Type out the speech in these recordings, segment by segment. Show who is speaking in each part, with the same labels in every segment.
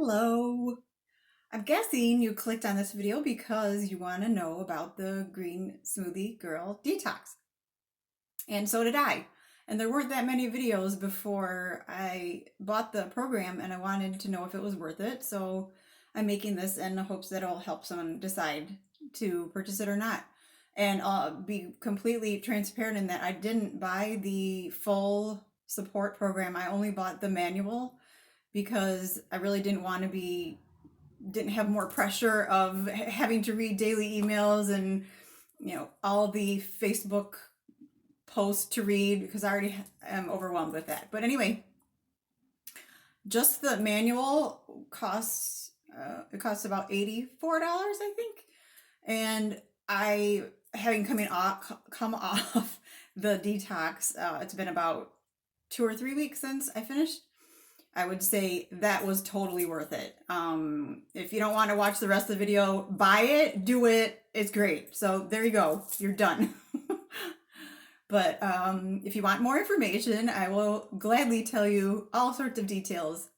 Speaker 1: Hello. I'm guessing you clicked on this video because you want to know about the Green Smoothie Girl detox. And so did I. And there weren't that many videos before I bought the program and I wanted to know if it was worth it. So I'm making this in the hopes that it'll help someone decide to purchase it or not. And I'll be completely transparent in that I didn't buy the full support program. I only bought the manual because I really didn't have more pressure of having to read daily emails and all the Facebook posts to read because I already am overwhelmed with that. But anyway, just the manual costs it costs about $84, I think. And I having come off the detox, it's been about 2 or 3 weeks since I finished. I would say that was totally worth it. If you don't want to watch the rest of the video, buy it, do it. It's great. So there you go. You're done. But if you want more information, I will gladly tell you all sorts of details.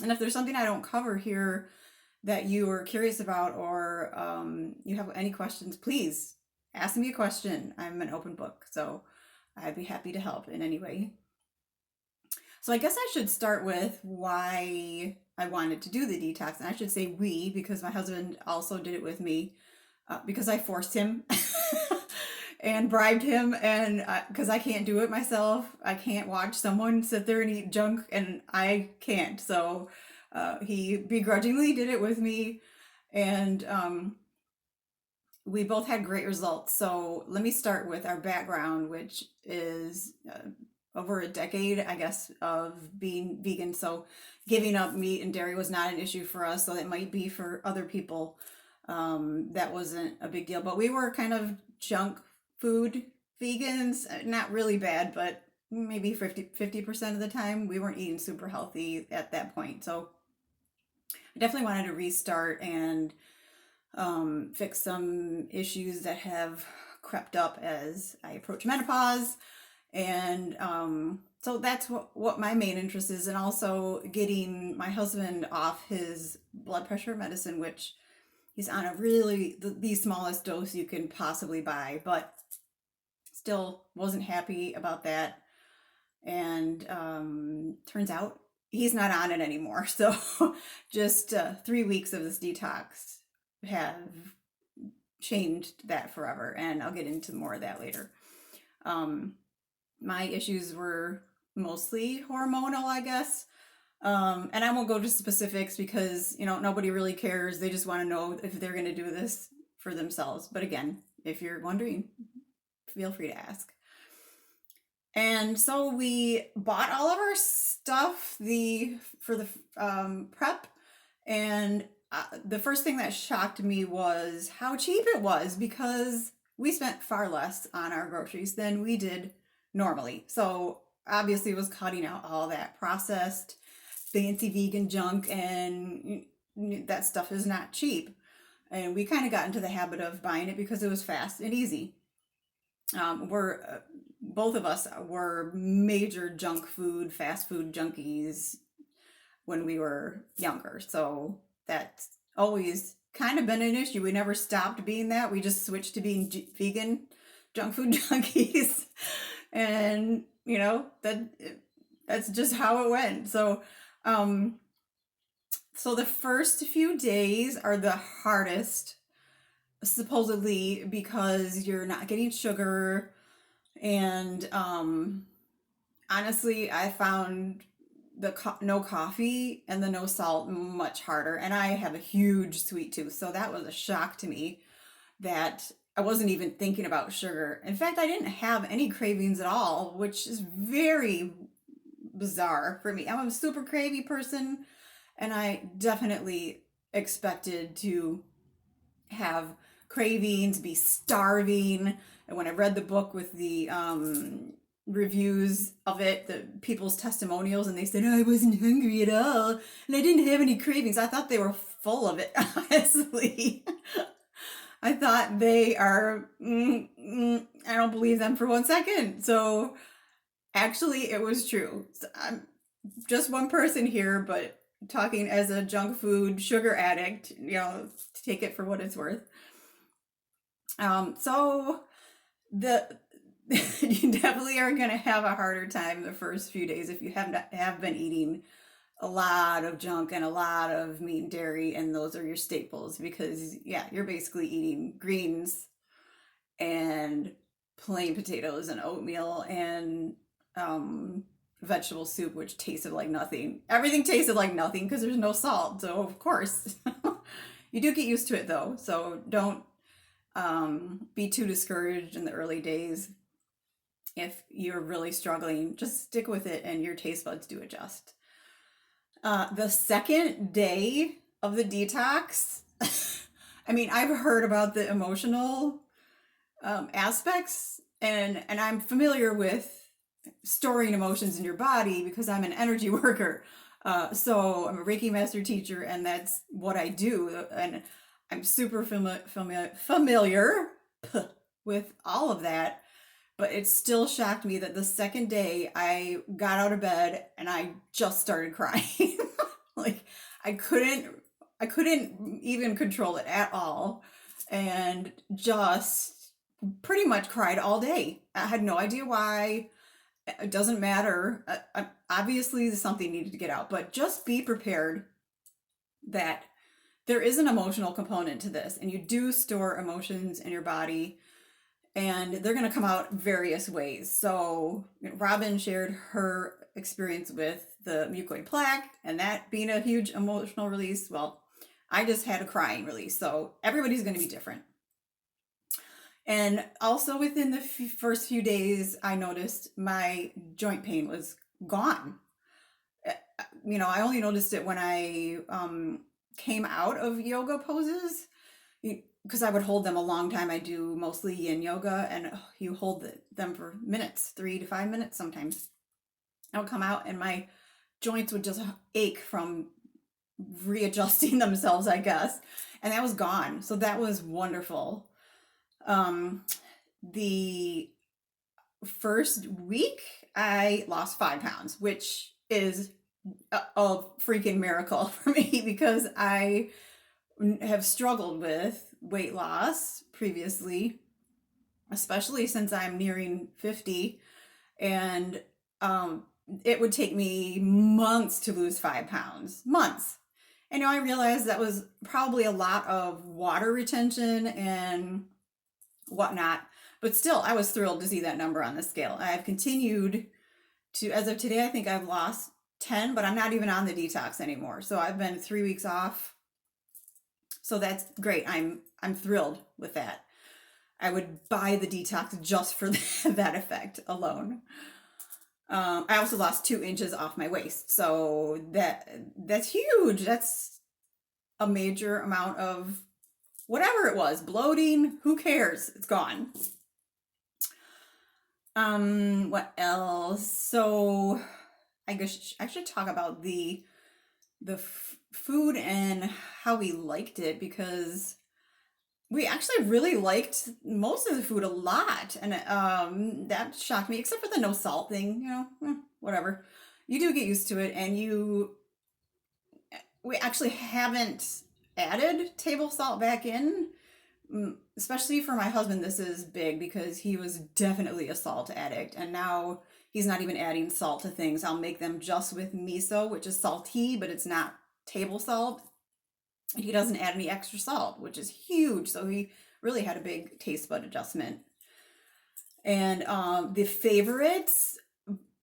Speaker 1: And if there's something I don't cover here that you are curious about or you have any questions, please ask me a question. I'm an open book, so I'd be happy to help in any way. So I guess I should start with why I wanted to do the detox. And I should say we, because my husband also did it with me, because I forced him and bribed him, and because I can't do it myself. I can't watch someone sit there and eat junk, and I can't. So he begrudgingly did it with me, and we both had great results. So let me start with our background, which is over a decade, I guess, of being vegan. So giving up meat and dairy was not an issue for us. So it might be for other people. That wasn't a big deal. But we were kind of junk food vegans. Not really bad, but maybe 50% of the time we weren't eating super healthy at that point. So I definitely wanted to restart and fix some issues that have crept up as I approach menopause. And so that's what my main interest is, and also getting my husband off his blood pressure medicine, which he's on a really the smallest dose you can possibly buy, but still wasn't happy about that. And turns out he's not on it anymore. So just 3 weeks of this detox have changed that forever, and I'll get into more of that later. My issues were mostly hormonal, I guess. And I won't go to specifics because, nobody really cares. They just want to know if they're going to do this for themselves. But again, if you're wondering, feel free to ask. And so we bought all of our stuff for the prep. And the first thing that shocked me was how cheap it was, because we spent far less on our groceries than we did normally. So obviously it was cutting out all that processed fancy vegan junk, and that stuff is not cheap. And we kind of got into the habit of buying it because it was fast and easy. We're both of us were major fast food junkies when we were younger. So that's always kind of been an issue. We never stopped being that. We just switched to being vegan junk food junkies. And that's just how it went. So so the first few days are the hardest, supposedly, because you're not getting sugar. And honestly, I found the no coffee and the no salt much harder. And I have a huge sweet tooth, so that was a shock to me that I wasn't even thinking about sugar. In fact, I didn't have any cravings at all, which is very bizarre for me. I'm a super cravey person, and I definitely expected to have cravings, be starving. And when I read the book with the reviews of it, the people's testimonials, and they said, I wasn't hungry at all, and I didn't have any cravings, I thought they were full of it, honestly. I thought they are, I don't believe them for 1 second. So actually it was true. So I'm just one person here, but talking as a junk food sugar addict, take it for what it's worth. So the you definitely are going to have a harder time the first few days if you have been eating a lot of junk and a lot of meat and dairy, and those are your staples, because you're basically eating greens and plain potatoes and oatmeal and vegetable soup, which tasted like nothing. Everything tasted like nothing because there's no salt. So of course, you do get used to it though. So don't be too discouraged in the early days. If you're really struggling, just stick with it and your taste buds do adjust. The second day of the detox, I mean, I've heard about the emotional aspects, and I'm familiar with storing emotions in your body because I'm an energy worker. So I'm a Reiki master teacher, and that's what I do. And I'm super familiar with all of that. But it still shocked me that the second day I got out of bed and I just started crying. Like I couldn't even control it at all, and just pretty much cried all day. I had no idea why. It doesn't matter. Obviously, something needed to get out, but just be prepared that there is an emotional component to this, and you do store emotions in your body, and they're going to come out various ways. So Robin shared her experience with the mucoid plaque and that being a huge emotional release. Well, I just had a crying release. So everybody's going to be different. And also within the first few days, I noticed my joint pain was gone. I only noticed it when I came out of yoga poses, because I would hold them a long time. I do mostly yin yoga, and you hold them for minutes, 3 to 5 minutes sometimes. I would come out and my joints would just ache from readjusting themselves, I guess. And that was gone. So that was wonderful. The first week, I lost 5 pounds, which is a freaking miracle for me, because I have struggled with weight loss previously, especially since I'm nearing 50, and it would take me months to lose 5 pounds. Months. And I realized that was probably a lot of water retention and whatnot, but still, I was thrilled to see that number on the scale. I've continued to, as of today, I think I've lost 10, but I'm not even on the detox anymore. So I've been 3 weeks off. So that's great. I'm thrilled with that. I would buy the detox just for that effect alone. I also lost 2 inches off my waist. So that's huge. That's a major amount of whatever it was, bloating, who cares? It's gone. What else? So I guess I should talk about the food and how we liked it, because we actually really liked most of the food a lot, and that shocked me, except for the no salt thing. Whatever. You do get used to it, and we actually haven't added table salt back in. Especially for my husband, this is big because he was definitely a salt addict, and now he's not even adding salt to things. I'll make them just with miso, which is salty, but it's not table salt. And he doesn't add any extra salt, which is huge. So he really had a big taste bud adjustment. And the favorites,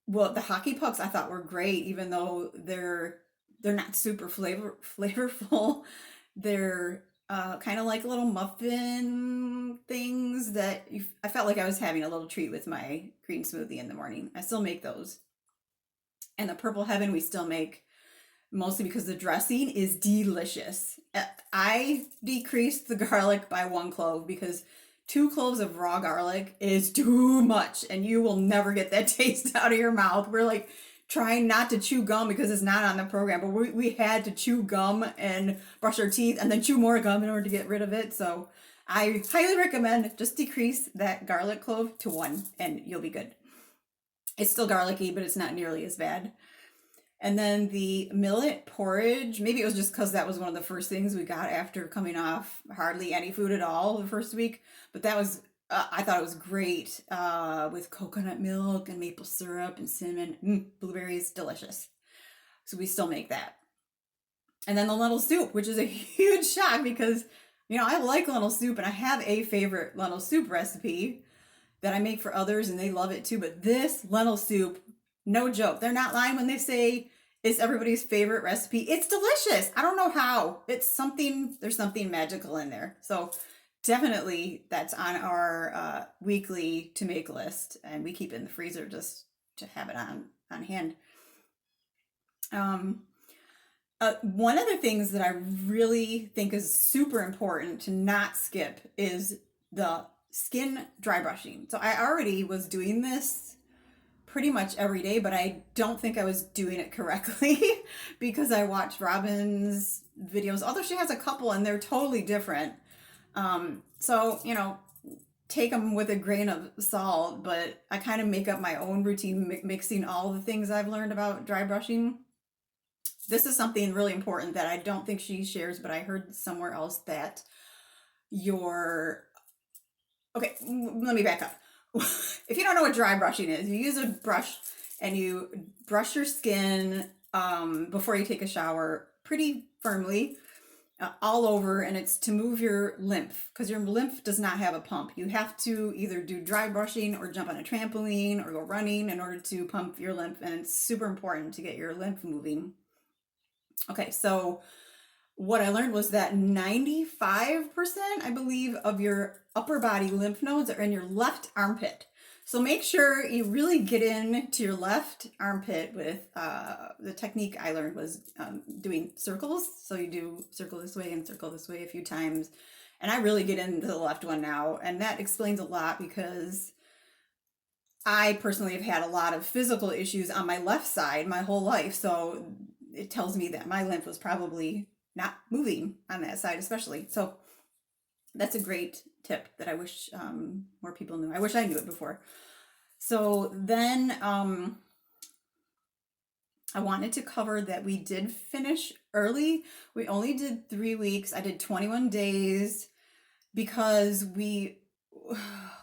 Speaker 1: well, the hockey pucks I thought were great, even though they're not super flavorful. They're kind of like little muffin things that I felt like I was having a little treat with my green smoothie in the morning. I still make those. And the purple heaven we still make, mostly because the dressing is delicious. I decreased the garlic by 1 clove because 2 cloves of raw garlic is too much, and you will never get that taste out of your mouth. We're like trying not to chew gum because it's not on the program, but we had to chew gum and brush our teeth and then chew more gum in order to get rid of it. So I highly recommend just decrease that garlic clove to 1 and you'll be good. It's still garlicky, but it's not nearly as bad. And then the millet porridge, maybe it was just because that was one of the first things we got after coming off hardly any food at all the first week. But that was, I thought it was great with coconut milk and maple syrup and cinnamon. Blueberries, delicious. So we still make that. And then the lentil soup, which is a huge shock because, I like lentil soup and I have a favorite lentil soup recipe that I make for others and they love it too. But this lentil soup, no joke. They're not lying when they say it's everybody's favorite recipe. It's delicious. I don't know how. There's something magical in there. So definitely that's on our weekly to make list. And we keep it in the freezer just to have it on hand. One of the things that I really think is super important to not skip is the skin dry brushing. So I already was doing this pretty much every day, but I don't think I was doing it correctly because I watched Robin's videos, although she has a couple and they're totally different. So, take them with a grain of salt, but I kind of make up my own routine, mixing all the things I've learned about dry brushing. This is something really important that I don't think she shares, but I heard somewhere else that okay, let me back up. If you don't know what dry brushing is, you use a brush and you brush your skin before you take a shower pretty firmly all over, and it's to move your lymph because your lymph does not have a pump. You have to either do dry brushing or jump on a trampoline or go running in order to pump your lymph, and it's super important to get your lymph moving. Okay, so what I learned was that 95%, I believe, of your upper body lymph nodes are in your left armpit. So make sure you really get into your left armpit with the technique I learned was doing circles. So you do circle this way and circle this way a few times. And I really get into the left one now. And that explains a lot because I personally have had a lot of physical issues on my left side my whole life. So it tells me that my lymph was probably not moving on that side, especially. So that's a great tip that I wish more people knew. I wish I knew it before. So then I wanted to cover that we did finish early. We only did 3 weeks. I did 21 days because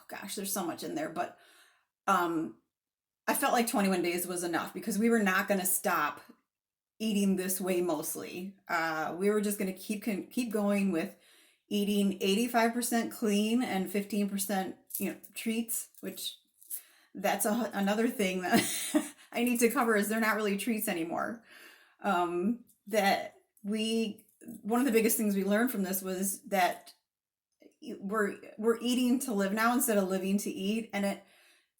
Speaker 1: gosh, there's so much in there, but I felt like 21 days was enough because we were not going to stop eating this way mostly. We were just going to keep going with eating 85% clean and 15% treats, which that's another thing that I need to cover is they're not really treats anymore. One of the biggest things we learned from this was that we're eating to live now instead of living to eat, and it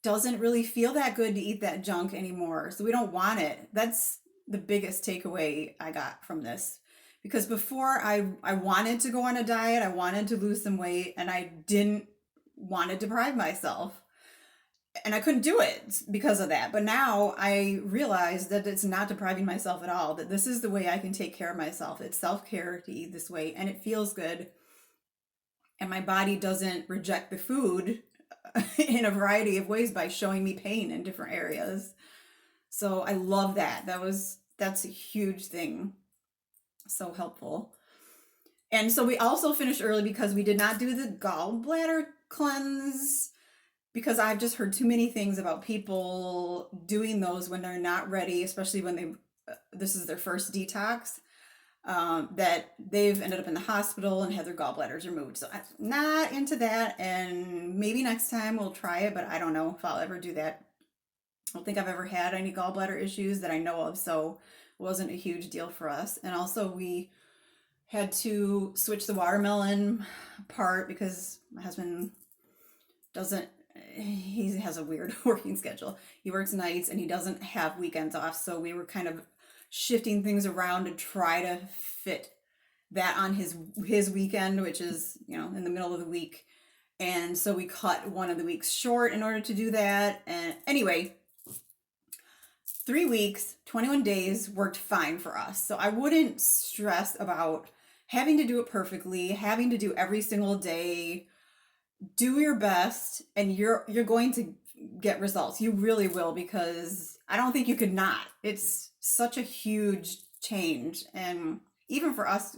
Speaker 1: doesn't really feel that good to eat that junk anymore. So we don't want it. That's the biggest takeaway I got from this. Because before I wanted to go on a diet, I wanted to lose some weight, and I didn't want to deprive myself. And I couldn't do it because of that. But now I realize that it's not depriving myself at all, that this is the way I can take care of myself. It's self-care to eat this way, and it feels good. And my body doesn't reject the food in a variety of ways by showing me pain in different areas. So I love that. That's a huge thing. So helpful. And so we also finished early because we did not do the gallbladder cleanse, because I've just heard too many things about people doing those when they're not ready, especially when this is their first detox, that they've ended up in the hospital and had their gallbladders removed. So I'm not into that, and maybe next time we'll try it, but I don't know if I'll ever do that. I don't think I've ever had any gallbladder issues that I know of, so it wasn't a huge deal for us. And also we had to switch the watermelon part because my husband he has a weird working schedule. He works nights and he doesn't have weekends off, so we were kind of shifting things around to try to fit that on his weekend, which is in the middle of the week. And so we cut one of the weeks short in order to do that. And anyway, 3 weeks, 21 days worked fine for us. So I wouldn't stress about having to do it perfectly, having to do every single day. Do your best, and you're going to get results. You really will, because I don't think you could not. It's such a huge change. And even for us,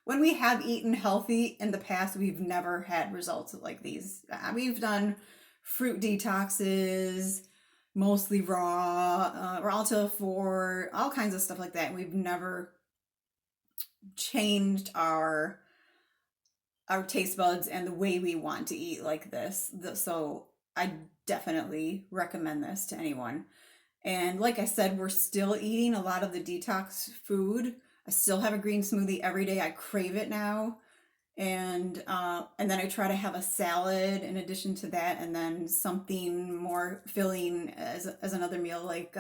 Speaker 1: when we have eaten healthy in the past, we've never had results like these. We've done fruit detoxes, mostly raw to for all kinds of stuff like that. We've never changed our taste buds and the way we want to eat like this. So I definitely recommend this to anyone. And like I said, we're still eating a lot of the detox food. I still have a green smoothie every day. I crave it now. And then I try to have a salad in addition to that, and then something more filling as another meal, like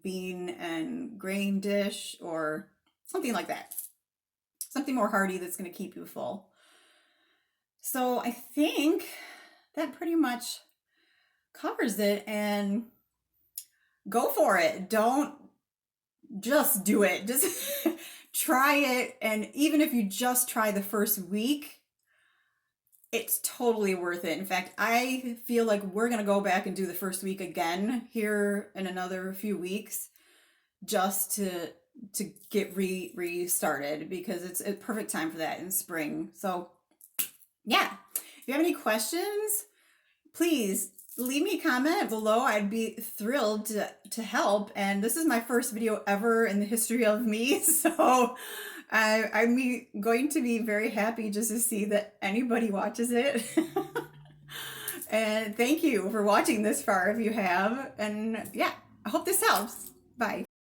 Speaker 1: bean and grain dish or something like that. Something more hearty that's going to keep you full. So I think that pretty much covers it. And go for it. Don't just do it. Just try it. And even if you just try the first week, it's totally worth it. In fact, I feel like we're going to go back and do the first week again here in another few weeks just to get restarted, because it's a perfect time for that in spring. So yeah, if you have any questions, please leave me a comment below. I'd be thrilled to help. And this is my first video ever in the history of me. So I'm going to be very happy just to see that anybody watches it. And thank you for watching this far if you have. And yeah, I hope this helps. Bye.